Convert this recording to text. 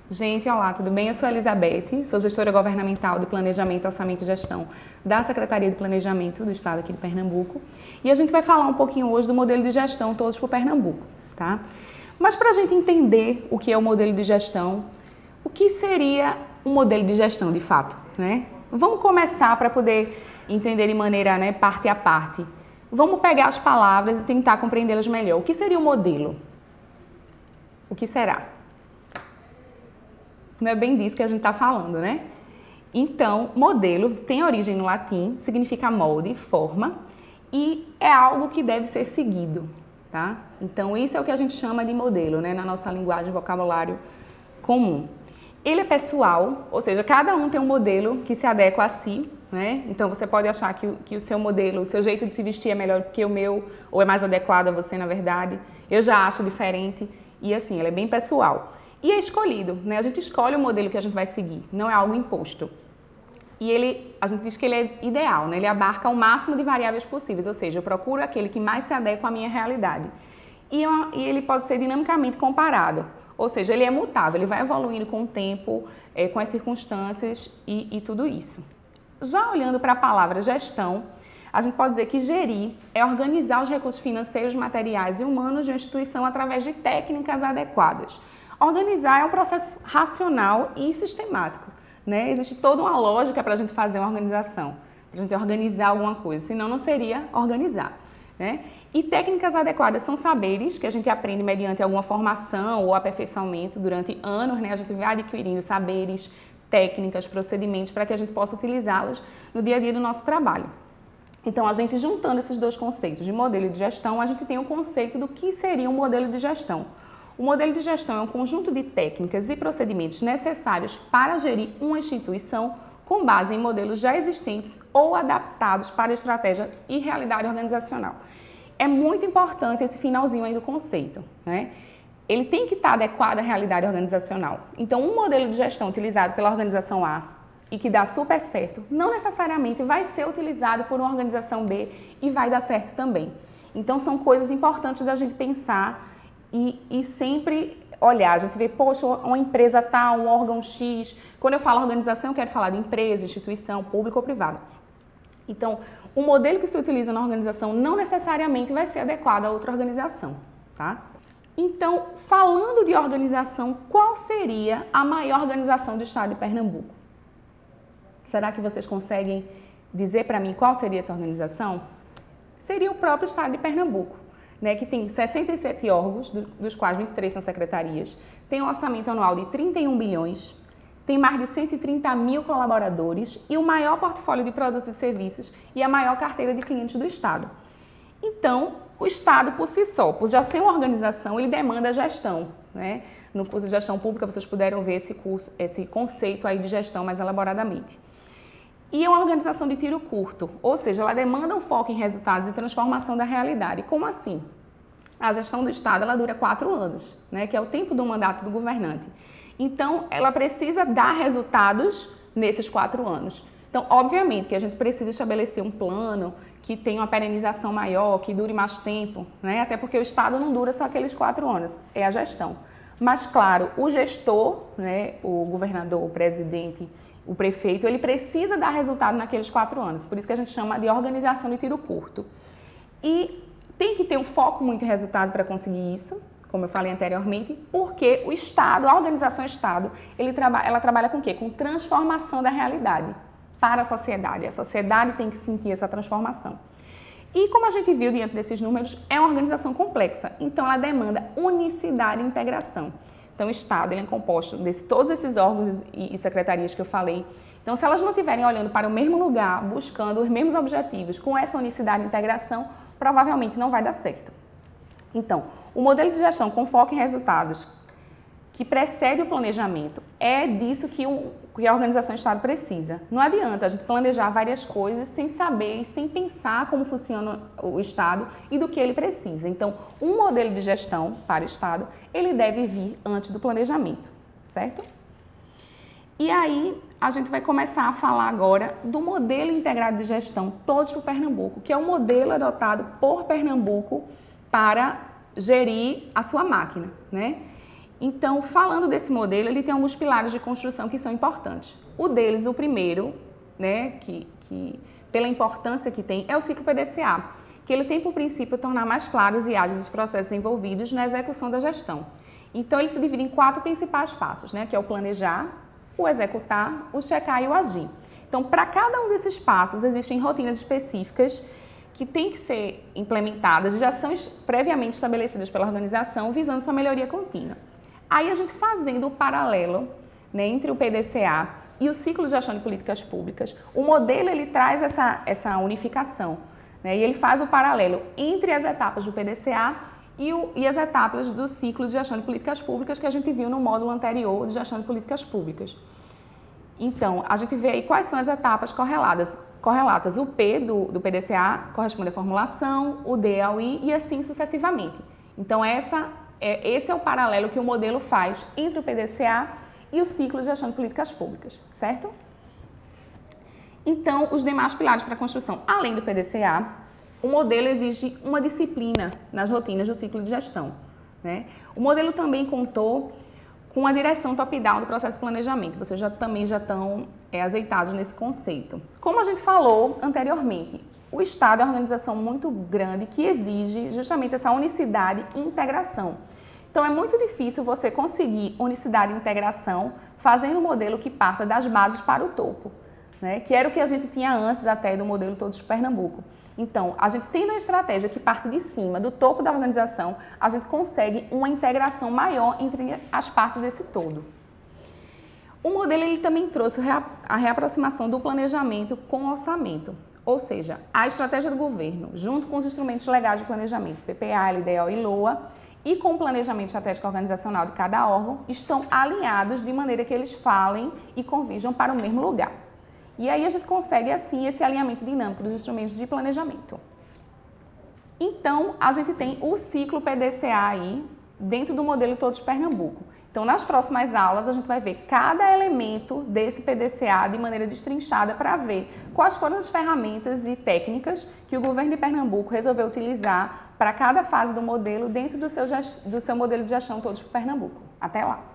Gente, olá, tudo bem? Eu sou a Elizabeth, sou gestora governamental de Planejamento, Orçamento e Gestão da Secretaria de Planejamento do Estado aqui de Pernambuco. E a gente vai falar um pouquinho hoje do modelo de gestão Todos por Pernambuco, tá? Mas para a gente entender o que é o modelo de gestão, o que seria um modelo de gestão de fato, né? Vamos começar para poder entender de maneira, parte a parte. Vamos pegar as palavras e tentar compreendê-las melhor. O que seria o modelo? O que será? Não é bem disso que a gente está falando, né? Então, modelo tem origem no latim, significa molde, forma, e é algo que deve ser seguido, tá? Então, isso é o que a gente chama de modelo, né? Na nossa linguagem, vocabulário comum. Ele é pessoal, ou seja, cada um tem um modelo que se adequa a si, né? Então, você pode achar que o seu modelo, o seu jeito de se vestir é melhor que o meu, ou é mais adequado a você, na verdade. Eu já acho diferente, e assim, ele é bem pessoal. E é escolhido, né? A gente escolhe o modelo que a gente vai seguir, não é algo imposto. E a gente diz que ele é ideal, né? Ele abarca o máximo de variáveis possíveis, ou seja, eu procuro aquele que mais se adequa à minha realidade. E ele pode ser dinamicamente comparado, ou seja, ele é mutável, ele vai evoluindo com o tempo, com as circunstâncias e tudo isso. Já olhando para a palavra gestão, a gente pode dizer que gerir é organizar os recursos financeiros, materiais e humanos de uma instituição através de técnicas adequadas. Organizar é um processo racional e sistemático, né? Existe toda uma lógica para a gente fazer uma organização, para a gente organizar alguma coisa, senão não seria organizar, né? E técnicas adequadas são saberes que a gente aprende mediante alguma formação ou aperfeiçoamento durante anos, né? A gente vai adquirindo saberes, técnicas, procedimentos para que a gente possa utilizá-los no dia a dia do nosso trabalho. Então, a gente juntando esses dois conceitos de modelo e de gestão, a gente tem o conceito do que seria um modelo de gestão. O modelo de gestão é um conjunto de técnicas e procedimentos necessários para gerir uma instituição com base em modelos já existentes ou adaptados para a estratégia e realidade organizacional. É muito importante esse finalzinho aí do conceito, né? Ele tem que estar adequado à realidade organizacional. Então, um modelo de gestão utilizado pela organização A e que dá super certo, não necessariamente vai ser utilizado por uma organização B e vai dar certo também. Então, são coisas importantes da gente pensar e sempre olhar, a gente vê, poxa, uma empresa tal, um órgão X. Quando eu falo organização, eu quero falar de empresa, instituição, pública ou privada. Então, o modelo que se utiliza na organização não necessariamente vai ser adequado a outra organização, tá? Então, falando de organização, qual seria a maior organização do estado de Pernambuco? Será que vocês conseguem dizer para mim qual seria essa organização? Seria o próprio estado de Pernambuco, né, que tem 67 órgãos, dos quais 23 são secretarias, tem um orçamento anual de 31 bilhões, tem mais de 130 mil colaboradores e o maior portfólio de produtos e serviços e a maior carteira de clientes do Estado. Então, o Estado, por si só, por já ser uma organização, ele demanda gestão, né? No curso de gestão pública, vocês puderam ver esse conceito aí de gestão mais elaboradamente. E é uma organização de tiro curto, ou seja, ela demanda um foco em resultados e transformação da realidade. Como assim? A gestão do Estado, ela dura 4 anos, né, que é o tempo do mandato do governante. Então, ela precisa dar resultados nesses 4 anos. Então, obviamente que a gente precisa estabelecer um plano que tenha uma perenização maior, que dure mais tempo, né, até porque o Estado não dura só aqueles 4 anos, é a gestão. Mas, claro, o gestor, né, o governador, o presidente, o prefeito, ele precisa dar resultado naqueles 4 anos. Por isso que a gente chama de organização de tiro curto. E tem que ter um foco muito em resultado para conseguir isso, como eu falei anteriormente, porque o Estado, a organização Estado, ela trabalha com o quê? Com transformação da realidade para a sociedade. A sociedade tem que sentir essa transformação. E como a gente viu diante desses números, é uma organização complexa. Então, ela demanda unicidade e integração. Então, o Estado ele é composto de todos esses órgãos e secretarias que eu falei. Então, se elas não estiverem olhando para o mesmo lugar, buscando os mesmos objetivos, com essa unicidade e integração, provavelmente não vai dar certo. Então, o modelo de gestão com foco em resultados que precede o planejamento é disso que a organização Estado precisa. Não adianta a gente planejar várias coisas sem saber e sem pensar como funciona o Estado e do que ele precisa. Então, um modelo de gestão para o Estado, ele deve vir antes do planejamento, certo? E aí, a gente vai começar a falar agora do modelo integrado de gestão Todos por Pernambuco, que é um modelo adotado por Pernambuco para gerir a sua máquina, né? Então, falando desse modelo, ele tem alguns pilares de construção que são importantes. O deles, o primeiro, né, que pela importância que tem, é o ciclo PDCA, que ele tem por princípio tornar mais claros e ágeis os processos envolvidos na execução da gestão. Então, ele se divide em 4 principais passos, né, que é o planejar, o executar, o checar e o agir. Então, para cada um desses passos, existem rotinas específicas que têm que ser implementadas e já são previamente estabelecidas pela organização, visando sua melhoria contínua. Aí, a gente fazendo o paralelo, né, entre o PDCA e o ciclo de gestão de políticas públicas, o modelo ele traz essa unificação, né, e ele faz o paralelo entre as etapas do PDCA e as etapas do ciclo de gestão de políticas públicas que a gente viu no módulo anterior de gestão de políticas públicas. Então, a gente vê aí quais são as etapas correlatas. O P do PDCA corresponde à formulação, o D ao I e assim sucessivamente. Então, esse é o paralelo que o modelo faz entre o PDCA e o ciclo de gestão de políticas públicas, certo? Então, os demais pilares para a construção, além do PDCA, o modelo exige uma disciplina nas rotinas do ciclo de gestão, né? O modelo também contou com a direção top-down do processo de planejamento. Vocês também já estão azeitados nesse conceito. Como a gente falou anteriormente, o Estado é uma organização muito grande que exige justamente essa unicidade e integração. Então, é muito difícil você conseguir unicidade e integração fazendo um modelo que parta das bases para o topo, né? Que era o que a gente tinha antes até do modelo Todos Pernambuco. Então, a gente tendo uma estratégia que parte de cima, do topo da organização, a gente consegue uma integração maior entre as partes desse todo. O modelo ele também trouxe a reaproximação do planejamento com o orçamento, ou seja, a estratégia do governo, junto com os instrumentos legais de planejamento, PPA, LDO e LOA, e com o planejamento estratégico organizacional de cada órgão, estão alinhados de maneira que eles falem e converjam para o mesmo lugar. E aí a gente consegue, assim, esse alinhamento dinâmico dos instrumentos de planejamento. Então, a gente tem o ciclo PDCA aí, dentro do modelo Todos Pernambuco. Então, nas próximas aulas, a gente vai ver cada elemento desse PDCA de maneira destrinchada para ver quais foram as ferramentas e técnicas que o governo de Pernambuco resolveu utilizar para cada fase do modelo dentro do seu modelo de gestão Todos por Pernambuco. Até lá!